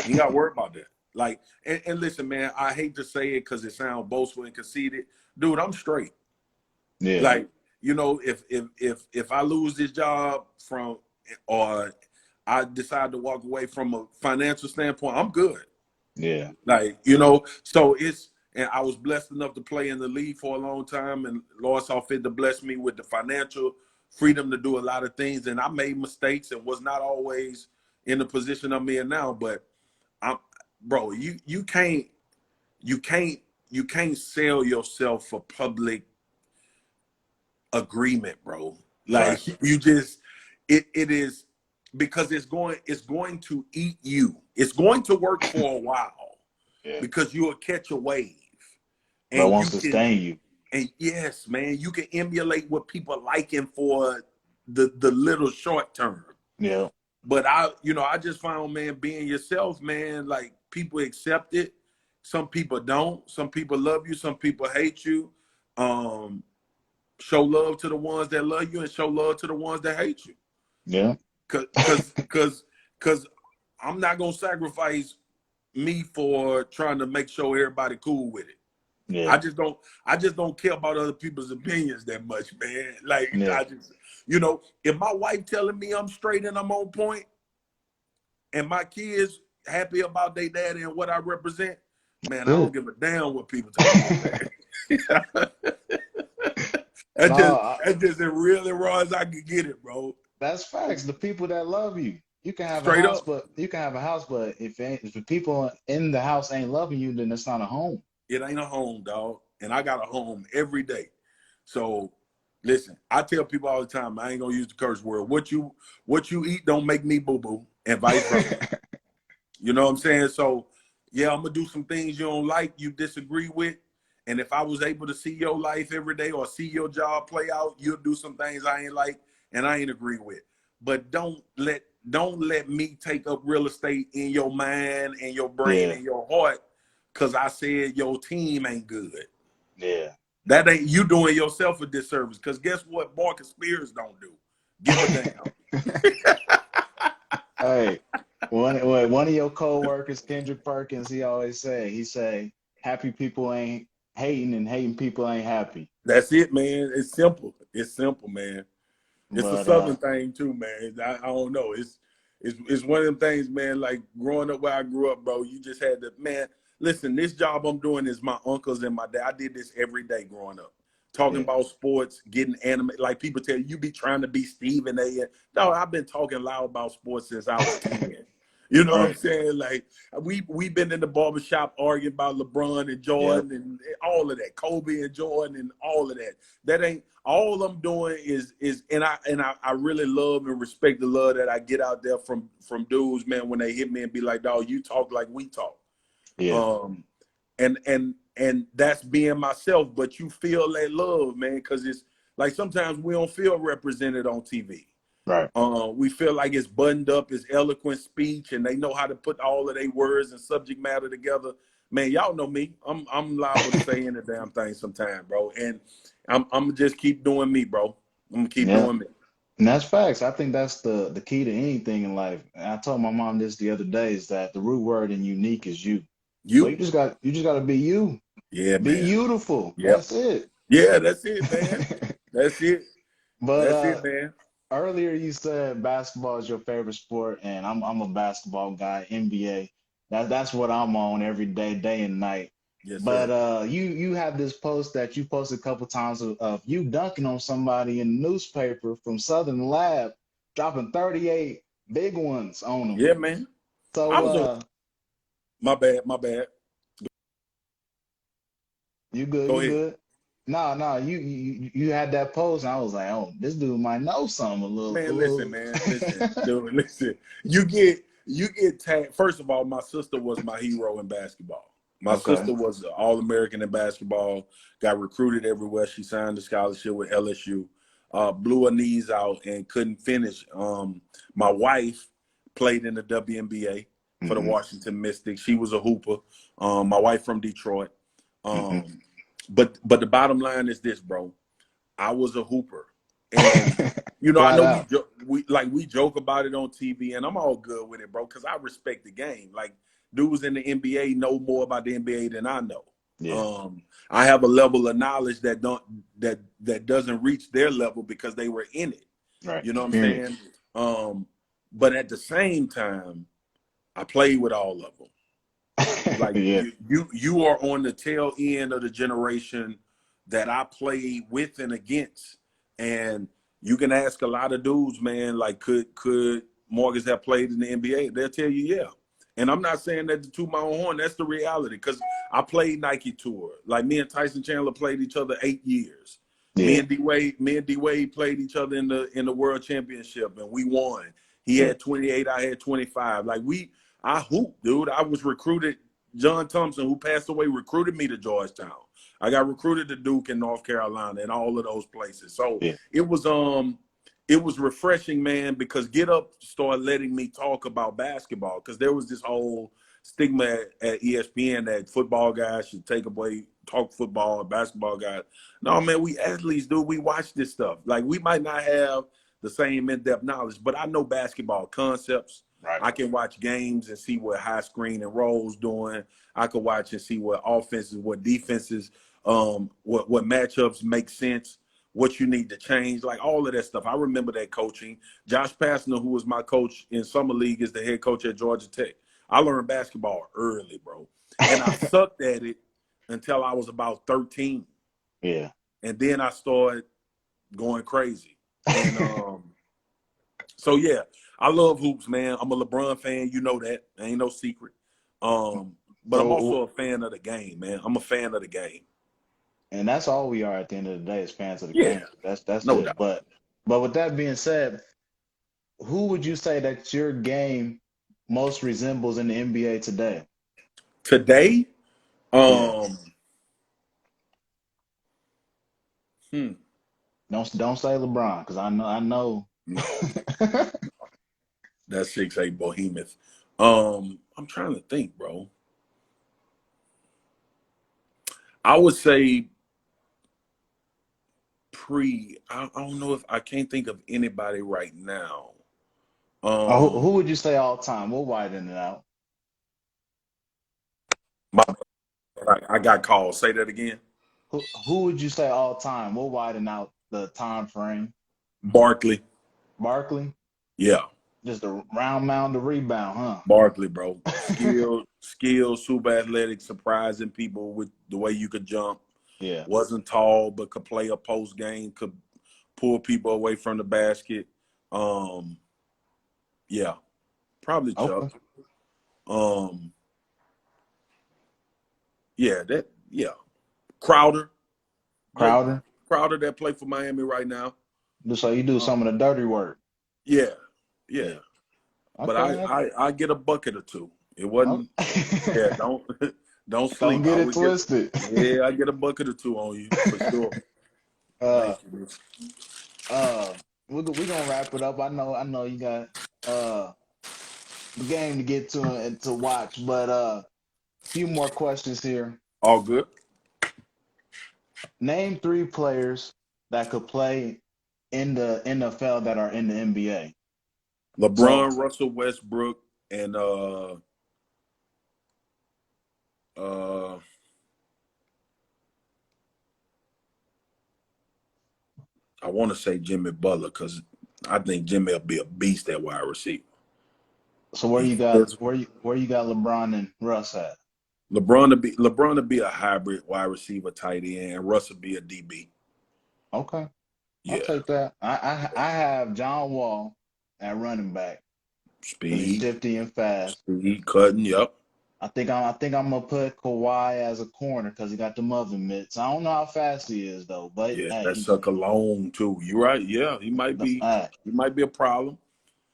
You ain't got to worry about that. Like, and listen, man, I hate to say it because it sounds boastful and conceited. Dude, I'm straight. yeah, Like, if I lose this job from or I decide to walk away from a financial standpoint, I'm good. yeah, Like, so and I was blessed enough to play in the league for a long time, and Lord saw fit to bless me with the financial freedom to do a lot of things. And I made mistakes and was not always in the position I'm in now. But I'm, bro, you can't you can't sell yourself for public agreement, bro. right, Like you just it is because it's going to eat you. It's going to work for a while yeah. because you'll catch a wave But it and won't you can sustain you. and yes, man, you can emulate what people liking for the little short term. Yeah, But I just found, man, being yourself, man, like people accept it. Some people don't. Some people love you. Some people hate you. Um, Show love to the ones that love you and show love to the ones that hate you. yeah, Cause I'm not gonna sacrifice me for trying to make sure everybody cool with it. yeah, I just don't care about other people's opinions that much, man. Like yeah. I just if my wife telling me I'm straight and I'm on point and my kids happy about their daddy and what I represent, man, I don't Good. give a damn what people tell me, man. That's No, just that's just as real and raw as I could get it, bro. that's facts. The people that love you, you can have a Straight house, up. but if the people in the house ain't loving you, then it's not a home. It ain't a home, dog. And I got a home every day. So listen, I tell people all the time, I ain't gonna use the curse word. What you eat don't make me boo-boo, and vice versa. You know what I'm saying? So yeah, I'm gonna do some things you don't like, you disagree with. And if I was able to see your life every day or see your job play out, you'll do some things I ain't like and I ain't agree with. But don't let me take up real estate in your mind and your brain Yeah, and your heart because I said your team ain't good. yeah. That ain't you doing yourself a disservice. Because guess what? Marcus Spears don't do. Give a damn. Hey, one of your coworkers, Kendrick Perkins, he say, happy people ain't hating and hating people ain't happy. That's it, man. It's simple. It's simple, man. It's a But Southern thing too, man. I don't know. It's one of them things, man. Like growing up where I grew up, bro. You just had to, man. Listen, this job I'm doing is my uncles and my dad. I did this every day growing up, talking yeah, about sports, getting animated. Like people tell you be trying to be Stephen A. No, I've been talking loud about sports since I was 10. You know what I'm right. saying? Like we been in the barbershop arguing about LeBron and Yep. Jordan and all of that, Kobe and Jordan and all of that. That ain't all I'm doing is and I really love and respect the love that I get out there from dudes, man, when they hit me and be like, dog, you talk like we talk. Yeah. And that's being myself, but you feel that love, man, because it's like sometimes we don't feel represented on TV. Right. We feel like it's buttoned up, it's eloquent speech, and they know how to put all of their words and subject matter together. Man, y'all know me. I'm liable to say any damn thing sometime, bro. And I'm gonna just keep doing me, bro. I'm gonna keep Yeah. doing me. And that's facts. I think that's the key to anything in life. And I told my mom this the other day is that the root word in unique is you. So You? you just gotta be you. Yeah, Be man. beautiful. Yep. That's it. Yeah, that's it, man. That's it. But That's it, man. earlier you said basketball is your favorite sport, and I'm a basketball guy, NBA. That's what I'm on every day, day and night. Yes, But sir. you have this post that you posted a couple times of you dunking on somebody in the newspaper from Southern Lab, dropping 38 big ones on them. Yeah, man. I So was a my bad, my bad. you good, Go you ahead. good. No, you had that post, and I was like, oh, this dude might know something a Man, listen, little. man. Listen, dude, listen. You get tagged. First of all, my sister was my hero in basketball. My Okay. sister was an All-American in basketball, got recruited everywhere. She signed a scholarship with LSU, blew her knees out and couldn't finish. My wife played in the WNBA for the Hmm. Washington Mystics. She was a hooper. My wife from Detroit. Hmm. Um, but the bottom line is this, bro. I was a hooper, and I Flat know out. we joke about it on TV, and I'm all good with it, bro, because I respect the game. Like dudes in the NBA know more about the NBA than I know. Yeah. I have a level of knowledge that doesn't reach their level because they were in it. Right. You know what I'm Period. saying? But at the same time, I played with all of them. Like Yeah. you are on the tail end of the generation that I played with and against. And you can ask a lot of dudes, man, like could Morgan have played in the NBA? They'll tell you, yeah. And I'm not saying that to toot my own horn. That's the reality. Because I played Nike Tour. Like me and Tyson Chandler played each other 8 years. Me Yeah. and D Wade played each other in the World Championship, and we won. He Yeah. had 28, I had 25. Like I hooped, dude. I was recruited. John Thompson, who passed away, recruited me to Georgetown. I got recruited to Duke in North Carolina and all of those places. So Yeah. it was refreshing, man, because Get Up started letting me talk about basketball because there was this whole stigma at ESPN that football guys should talk football, basketball guys. No, man, we athletes, dude. We watch this stuff. Like we might not have the same in-depth knowledge, but I know basketball concepts. Right. I can watch games and see what high screen and rolls doing. I could watch and see what offenses, what defenses, what matchups make sense, what you need to change, like all of that stuff. I remember that coaching. Josh Pastner, who was my coach in summer league, is the head coach at Georgia Tech. I learned basketball early, bro, and I sucked at it until I was about 13, Yeah. and then I started going crazy. And so yeah, I love hoops, man. I'm a LeBron fan. You know that. Ain't no secret. But I'm So, also a fan of the game, man. I'm a fan of the game. and that's all we are at the end of the day as fans of the Yeah, game. That's no it. doubt. But with that being said, who would you say that your game most resembles in the NBA today? Today, Yeah. um, hmm, Don't say LeBron because I know. no, that's 6'8" behemoth. I'm trying to think, bro. I would say I don't know if I can't think of anybody right now. Who would you say all time? We'll widen it out. My, I got called. Say that again. Who would you say all time? We'll widen out the time frame. Barkley. Barkley, Yeah. just a round mound to rebound, huh? Barkley, bro. Skilled, super athletic, surprising people with the way you could jump. Yeah. Wasn't tall, but could play a post game, could pull people away from the basket. Yeah. Probably Chuck. Okay. Yeah. Crowder. Crowder. Crowder that play for Miami right now. So you do some of the dirty work. Yeah. Yeah. But Okay. I get a bucket or two. It Okay. wasn't. Yeah, don't Don't sleep. get it twisted. I get a bucket or two on you for sure. uh, Thank you. we're gonna wrap it up. I know you got the game to get to and to watch, but few more questions here. All good. Name 3 players that could play in the NFL that are in the NBA. So LeBron, Russell Westbrook, and I want to say Jimmy Butler because I think Jimmy will be a beast at wide receiver. So where you got LeBron and Russ at? LeBron to be a hybrid wide receiver tight end, and Russ will be a DB. Okay, I'll Yeah. take that. I have John Wall at running back because he's Speed. shifty and fast. Speed cutting, yep. I think I'm gonna put Kawhi as a corner because he got the muffin mitts. I don't know how fast he is though, but Yeah, hey, that sucker long too. You're right. Yeah, he might be a problem.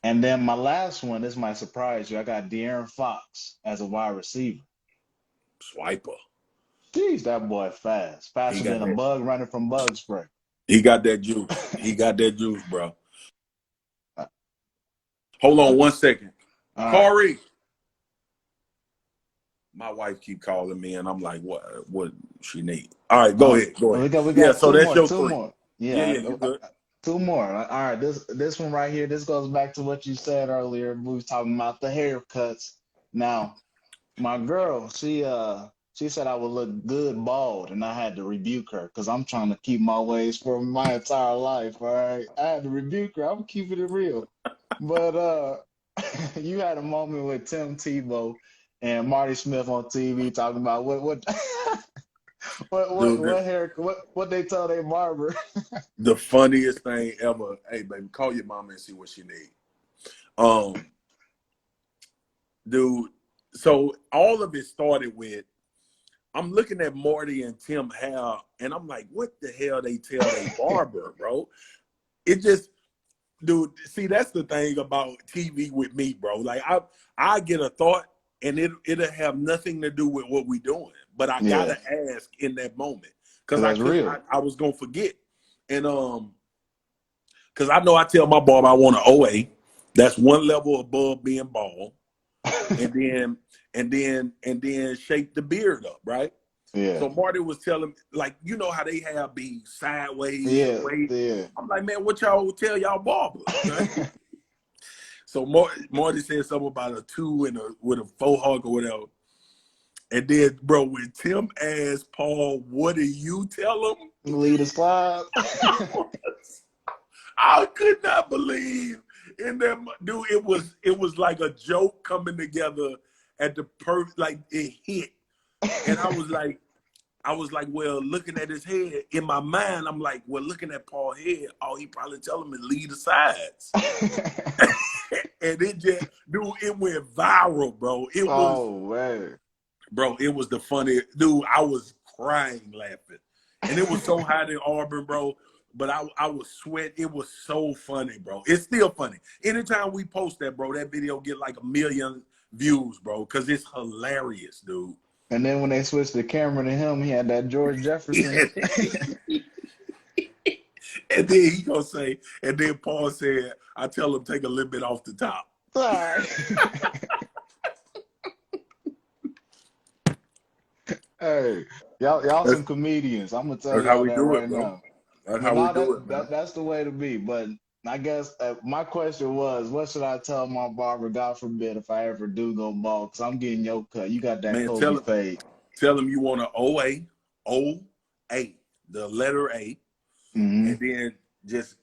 And then my last one, this might surprise you. I got De'Aaron Fox as a wide receiver. Swiper. Jeez, that boy fast. Faster than a bug running from bug spray. He got that juice. He got that juice, bro. Hold on 1 second. Corey. Right. My wife keep calling me, and I'm like, what she need? All right, go ahead. We got so that's your two 3. more. Yeah, you good. 2 more. All right, this one right here, this goes back to what you said earlier. We was talking about the haircuts. Now, my girl, she said I would look good bald, and I had to rebuke her because I'm trying to keep my ways for my entire life. All right, I had to rebuke her. I'm keeping it real. But you had a moment with Tim Tebow and Marty Smith on TV talking about what what they tell their barber. The funniest thing ever. Hey, baby, call your mama and see what she need. Dude. So all of it started with, I'm looking at Marty and Tim hair, and I'm like, what the hell they tell their barber, bro? It just, dude, see, that's the thing about TV with me, bro. Like, I get a thought, and it'll have nothing to do with what we doing. But I gotta ask in that moment. Because I was gonna forget. And because I know I tell my barber I want an OA. That's one level above being bald. and then shape the beard up, right? Yeah. So Marty was telling, like, you know how they have be sideways. Yeah. I'm like, man, what y'all will tell y'all barbers, right? So Marty said something about a 2 and with a 4 hug or whatever. And then, bro, when Tim asked Paul, what do you tell him? Lead a slide. I could not believe in them, dude. It was like a joke coming together at the like it hit. And I was like, well, looking at his head, in my mind, I'm like, well, looking at Paul's head, all he probably tell him is lead the sides. And it just, dude, it went viral, bro. It was, man. Bro, it was the funniest. Dude, I was crying laughing. And it was so hot in Auburn, bro. But I was sweating. It was so funny, bro. It's still funny. Anytime we post that, bro, that video get like 1 million views, bro, because it's hilarious, dude. And then when they switched the camera to him, he had that George Jefferson. And then he gonna say, and then Paul said, I tell him take a little bit off the top. All right. Hey, y'all some comedians. I'm gonna tell y'all that right now. That's But how we no, do it, man. that's the way to be. But I guess my question was, what should I tell my barber? God forbid if I ever do go bald, because I'm getting your cut. You got that Man, Kobe fade. tell him you want an O-A, the letter A, Mm-hmm. and then just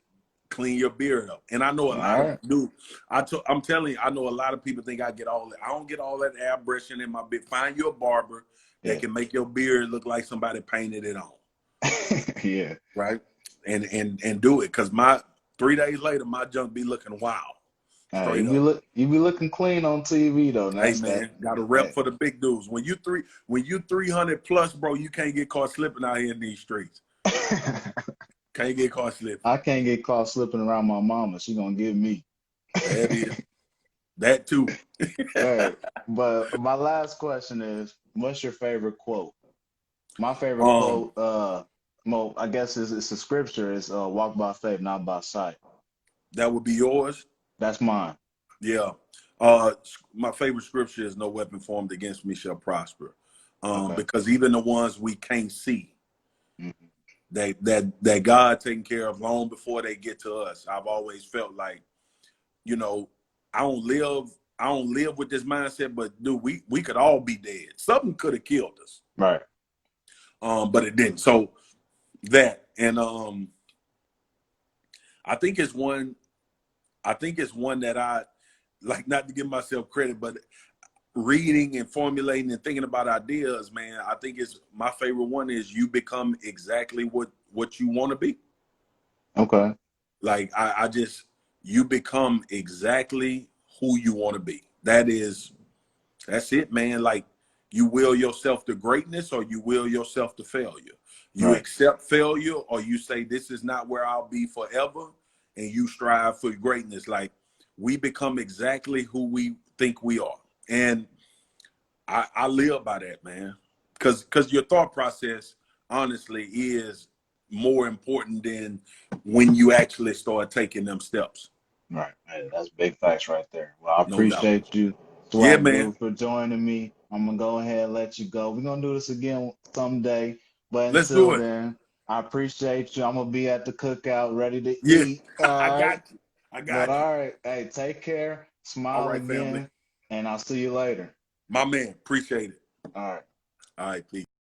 clean your beard up. And I know a All lot of right. dude. I'm telling you, I know a lot of people think I get all that. I don't get all that airbrushing in my beard. Find you a barber that Yeah. can make your beard look like somebody painted it on, Yeah. right? And do it, because my 3 days later, my junk be looking wild, straight up. You be looking clean on TV though. Hey That's that. man, got a rep for the big dudes. When you 300 plus, bro, you can't get caught slipping out here in these streets. Can't get caught slipping. I can't get caught slipping around my mama. She gonna get me. That is that too. Hey, but my last question is, what's your favorite quote? My favorite um, quote, well, I guess it's a scripture. It's walk by faith, not by sight. that would be yours. That's mine. Yeah. My favorite scripture is no weapon formed against me shall prosper. Okay. Because even the ones we can't see, Mm-hmm. that God taking care of long before they get to us. I've always felt like, you know, I don't live with this mindset, but dude, we could all be dead. Something could have killed us. Right. But it didn't. So that, and I think it's one that I like, not to give myself credit, but reading and formulating and thinking about ideas, man, I think it's my favorite one is you become exactly what you want to be. Okay. Like I just, you become exactly who you want to be. That's it, man. Like, you will yourself to greatness or you will yourself to failure. You Right. accept failure or you say, this is not where I'll be forever, and you strive for greatness. Like, we become exactly who we think we are. And I live by that, man. Because your thought process, honestly, is more important than when you actually start taking them steps. Right. Hey, that's big facts right there. Well, I No doubt. appreciate you, Yeah, Swag man. Dude, for joining me. I'm gonna go ahead and let you go. We're gonna do this again someday. But Let's until do it. then, I appreciate you. I'm gonna be at the cookout ready to Yeah, eat. All I right. got you. I But got you. all right, hey, take care, All smile right, family. again, and I'll see you later. My man, appreciate it. All right. All right, peace.